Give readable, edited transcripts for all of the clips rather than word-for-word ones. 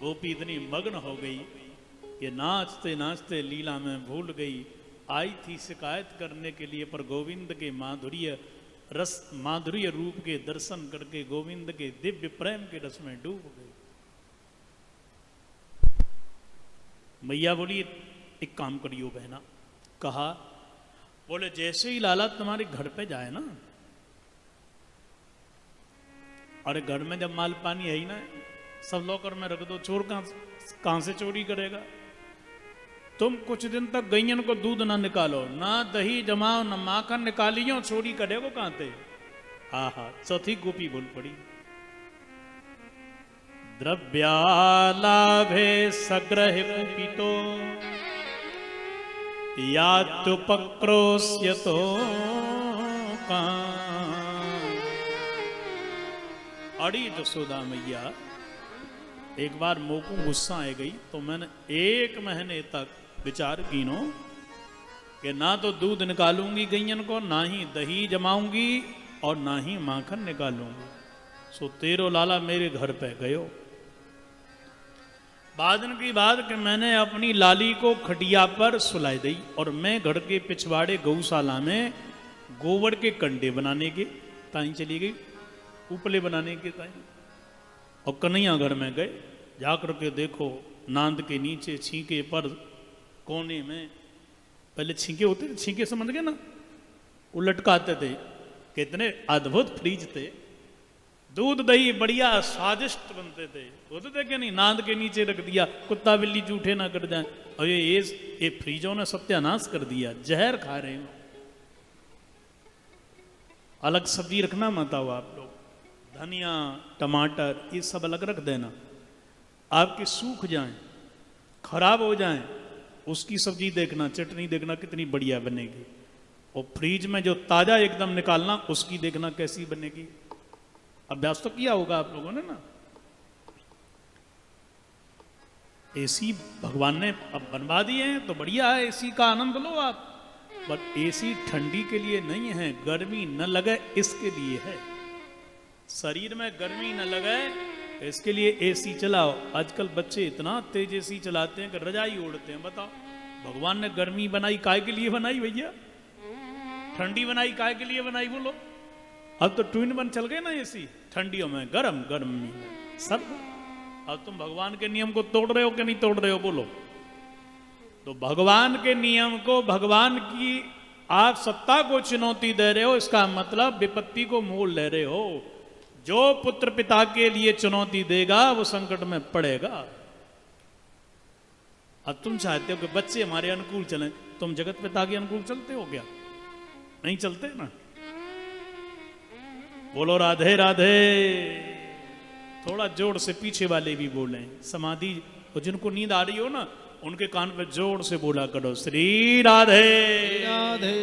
गोपी इतनी मग्न हो गई कि नाचते नाचते लीला में भूल गई। आई थी शिकायत करने के लिए, पर गोविंद के माधुर्य रूप के दर्शन करके गोविंद के दिव्य प्रेम के रस में डूब गई। मैया बोली एक काम करियो बहना। कहा, बोले जैसे ही लाला तुम्हारे घर पे जाए ना, अरे घर में जब माल पानी है ही ना, सब लॉकर में रख दो, चोर कहां से चोरी करेगा। तुम कुछ दिन तक गैयन को दूध ना निकालो, ना दही जमाओ, ना माखन निकालियो, चोरी करेगो कहां थे। आहा, चौथी गोपी बोल पड़ी, द्रव्यालाभे सग्रह कुपितो या तो पक्रोस्य तो अड़ी जसोदा मैया, एक बार मोको गुस्सा आ गई तो मैंने 1 महीने तक विचार कीनो कि ना तो दूध निकालूंगी गैयन को, ना ही दही जमाऊंगी और ना ही माखन निकालूंगी। सो तेरो लाला मेरे घर पे गयो। बादन की बात कि मैंने अपनी लाली को खटिया पर सुलाई दी और मैं घर के पिछवाड़े गौशाला में गोबर के कंडे बनाने के ताई चली गई, उपले बनाने के ताई। और कन्हैया घर में गए, जाकर के देखो नांद के नीचे छींके पर कोने में, पहले छींके होते थे, छींके समझ गए ना, वो लटकाते थे, कितने अद्भुत फ्रीज थे, दूध दही बढ़िया स्वादिष्ट बनते थे, होते थे कि नहीं। नांद के नीचे रख दिया, कुत्ता बिल्ली जूठे ना कर जाए। और ये फ्रीजों ने सत्यानाश कर दिया, जहर खा रहे हैं। अलग सब्जी रखना मत आओ आप लोग, धनिया टमाटर ये सब अलग रख देना। आपके सूख जाएं, खराब हो जाएं, उसकी सब्जी देखना, चटनी देखना कितनी बढ़िया बनेगी। और फ्रीज में जो ताजा एकदम निकालना, उसकी देखना कैसी बनेगी। अभ्यास तो किया होगा आप लोगों ने ना। एसी भगवान ने अब बनवा दिए हैं तो बढ़िया है, एसी का आनंद लो आप। पर एसी ठंडी के लिए नहीं है, गर्मी न लगे इसके लिए है। शरीर में गर्मी न लगे इसके लिए एसी चलाओ। आजकल बच्चे इतना तेज एसी चलाते हैं कि रजाई ओढ़ते हैं। बताओ, भगवान ने गर्मी बनाई काय के लिए बनाई भैया? ठंडी बनाई काय के लिए बनाई बोलो? अब तो 2 in 1 चल गए ना एसी, ठंडियों में गरम, गर्मी में सब। अब तुम भगवान के नियम को तोड़ रहे हो कि नहीं तोड़ रहे हो बोलो? तो भगवान के नियम को, भगवान की आप सत्ता को चुनौती दे रहे हो, इसका मतलब विपत्ति को मोल ले रहे हो। जो पुत्र पिता के लिए चुनौती देगा वो संकट में पड़ेगा। अब तुम चाहते हो कि बच्चे हमारे अनुकूल चलें, तुम जगत पिता के अनुकूल चलते हो क्या? नहीं चलते ना। बोलो राधे राधे। थोड़ा जोर से पीछे वाले भी बोले, समाधि जिनको नींद आ रही हो ना, उनके कान पे जोर से बोला करो श्री राधे राधे,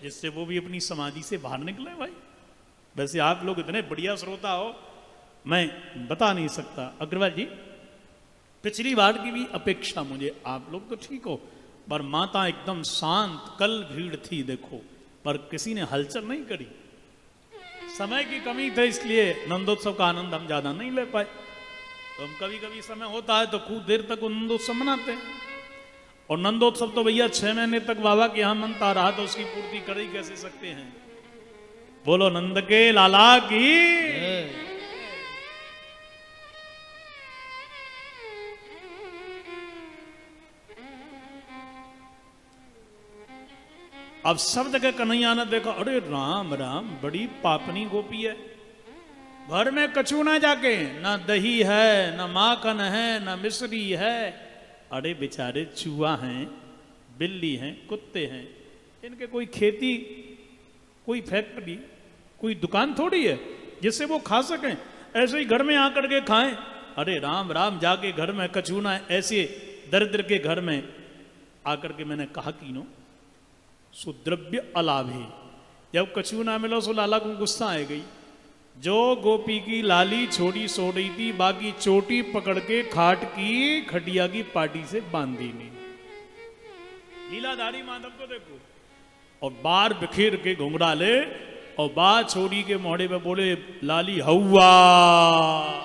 जिससे वो भी अपनी समाधि से बाहर निकले भाई। वैसे आप लोग इतने बढ़िया श्रोता हो, मैं बता नहीं सकता। अग्रवाल जी, पिछली बार की भी अपेक्षा मुझे, आप लोग तो ठीक हो, पर माता एकदम शांत, कल भीड़ थी देखो, पर किसी ने हलचल नहीं करी। समय की कमी थी, इसलिए नंदोत्सव का आनंद हम ज्यादा नहीं ले पाए। तो हम कभी कभी समय होता है तो खूब देर तक नंदोत्सव मनाते हैं। और नंदोत्सव तो भैया 6 महीने तक बाबा के यहां मनता रहा, तो उसकी पूर्ति कर ही कैसे सकते हैं। बोलो नंद के लाला की। अब सब जगह कन्हैया ने देखा, अरे राम राम, बड़ी पापनी गोपी है। घर में कछु ना जाके, ना दही है, ना माखन है, ना मिश्री है। अरे बेचारे चूहा हैं, बिल्ली हैं, कुत्ते हैं, इनके कोई खेती, कोई फैक्ट्री, कोई दुकान थोड़ी है जिससे वो खा सकें। ऐसे ही घर में आकर के खाएं। अरे राम राम, जाके घर में कछु ना, ऐसे दरिद्र के घर में आकर के मैंने कहा कि नो सुद्रव्य अलाभे, जब कछु ना मिलो सो लाला को गुस्सा आ गई। जो गोपी की लाली छोड़ी सो रही थी, बाकी चोटी पकड़ के खाट की खटिया की पाटी से बांधी नहीं। लीलाधारी माधव को देखो, और बार बिखेर के घुंघराले, और बात छोड़ी के मोड़े पे बोले लाली हवा।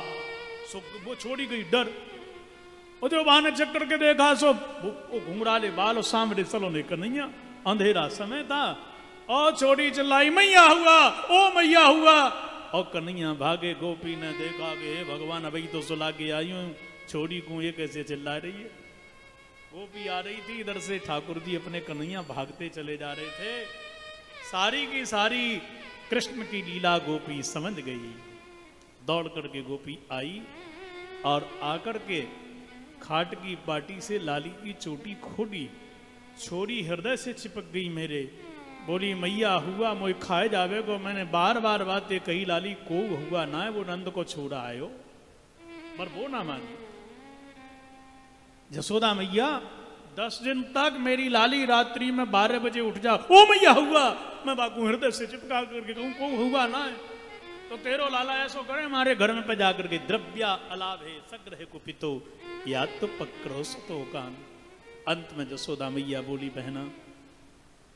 वो छोड़ी गई डर, और जो बहाने चेक करके देखा सो वो घुंघराले बाल और सामने चलो ने कन्हैया, अंधेरा समय था। और छोड़ी चिल्लाई मैया हुआ, ओ मैया हुआ। और कन्हैया भागे, गोपी ने देखा कि हे भगवान अभी तो सुला के आई हूं, छोड़ी को ये कैसे चिल्ला रही है। गोपी आ रही थी, इधर से ठाकुर जी अपने कन्हैया भागते चले जा रहे थे। सारी की सारी कृष्ण की लीला गोपी समझ गई। दौड़ करके गोपी आई और आकर के खाट की पाटी से लाली की चोटी खोली। छोरी हृदय से चिपक गई मेरे, बोली मैया हुआ मोई खाए जावे को। मैंने बार बार बातें कही, लाली को हुआ ना है, वो नंद को छोड़ा आयो, पर वो ना मानी। जसोदा मैया 10 दिन तक मेरी लाली रात्रि में 12 बजे उठ जा, ओ मैया हुआ, मैं बाकू हृदय से चिपका करके कहूं को हुआ ना है, तो तेरो लाला ऐसो करे हमारे घर में पे जाकर के द्रव्या अलाभे सग्रह कुपितो या तो पकड़ो सतो कान। अंत में जसोदा मैया बोली बहना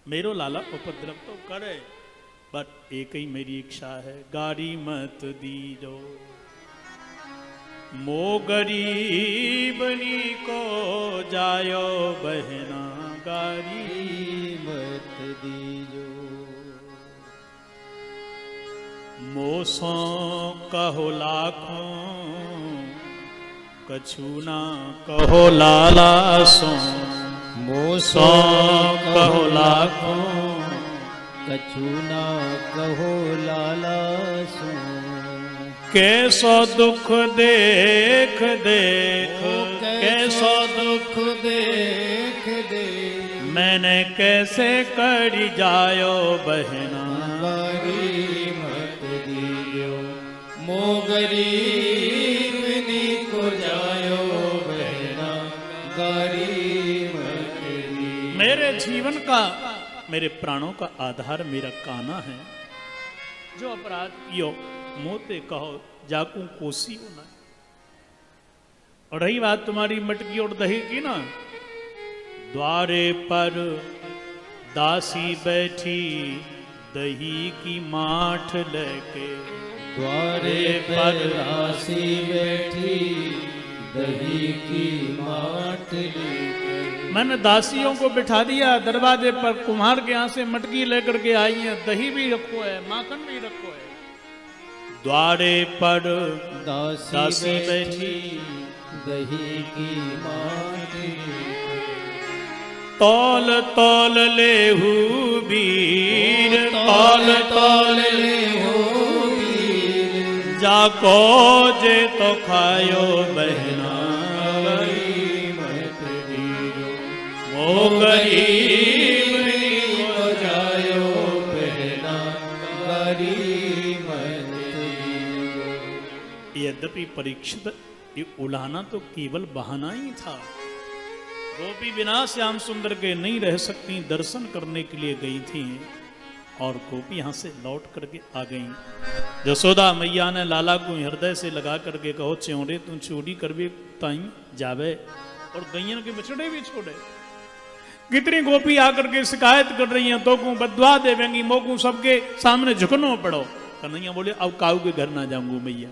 मेरो लाला उपद्रव तो करे, बट एक ही मेरी इच्छा है, गाड़ी मत दीजो मो गरीबनी को जायो बहना, गाड़ी मत दीजो मोसो कहो लाखों कछु ना कहो लाला सो, मोसो कहो लाखों कछु ना कहो लाला सो। कैसो दुख देख देख, कैसो दुख देख दे, मैंने कैसे करी जायो बहना, गाड़ी मत दीजो मो गरीबनी को जायो बहना, गाड़ी मत दीजो। मेरे जीवन का, मेरे प्राणों का आधार मेरा काना है। जो अपराध कियो मोते कहो जाकू कोसी हो ना। और रही बात तुम्हारी मटकी और दही की ना, द्वारे पर दासी बैठी दही की माठ लेके, द्वारे पर दासी बैठी दही की माठ लेके। मैंने दासियों को बिठा दिया दरवाजे पर, कुम्हार के यहाँ से मटकी लेकर के आई है, दही भी रखो है, माखन भी रखो है। द्वारे पर दासी बैठी दही की माठ, तौल तौल लेहू वीर, तौल तौल लेहू वीर, जाको जे तो खायो बहना, मत दीजो वो गरीब को जायो बहना, गाड़ी मत दीजो। यद्यपि परीक्षित ये उलाहना तो केवल बहाना ही था। गोपी बिना श्याम सुंदर के नहीं रह सकती, दर्शन करने के लिए गई थी और गोपी यहां से लौट करके आ गई। जसोदा मैया ने लाला को हृदय से लगा करके कहो च्योरे तू चोरी करवे ताई जावे, और गैयन के बछड़े भी छोड़े। कितनी गोपी आकर के शिकायत कर रही हैं, तो को बदवा देवेंगी, मोकू सबके सामने झुकनो पड़ो। कन्हैया बोले अब काऊ के घर ना जाऊंगू मैया,